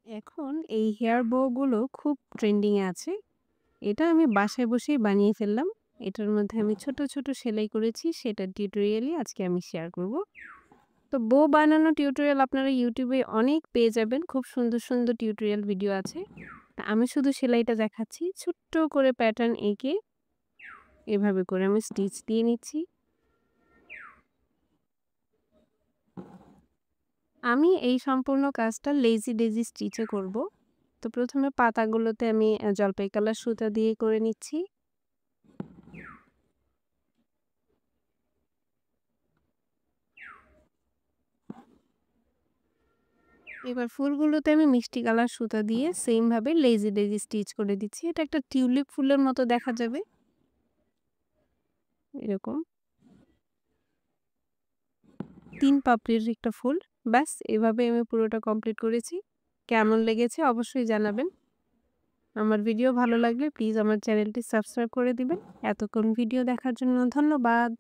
এখন এই হেয়ার বো গুলো খুব ট্রেন্ডিং এ আছে। এটা আমি বাসায় বসেই বানিয়ে ফেললাম। এটার মধ্যে আমি ছোট, ছোট সেলাই করেছি সেটার টিউটোরিয়ালই আজকে আমি শেয়ার করব। তো বো বানানো টিউটোরিয়াল আপনারা YouTube এ অনেক পেয়ে যাবেন। খুব সুন্দর, সুন্দর টিউটোরিয়াল ভিডিও আছে। তা আমি শুধু সেলাইটা দেখাচ্ছি। ছোট্ট করে প্যাটার্ন এঁকে এভাবে করে আমি স্টিচ দিয়ে নিচ্ছি। আমি এই সম্পূর্ণ কাজটা লেজি ডেজি স্টিচে করব। তো ১ম এ পাতাগুলোতে আমি জলপাই কালার সুতা দিয়ে করে নিচ্ছি। এবার ফুলগুলোতে আমি মিষ্টি কালার সুতা দিয়ে সেম ভাবে লেজি ডেজি স্টিচ করে দিচ্ছি। এটা একটা টিউলিপ ফুলের মতো দেখা যাবে। এরকম ৩ পাপড়ির একটা ফুল। ব্যাস এভাবে আমি পুরোটা কমপ্লিট করেছি। কেমন লেগেছে অবশ্যই জানাবেন। আমার ভিডিও ভালো লাগলে প্লিজ আমার চ্যানেলটি সাবস্ক্রাইব করে দিবেন। এতক্ষণ ভিডিও দেখার জন্য ধন্যবাদ।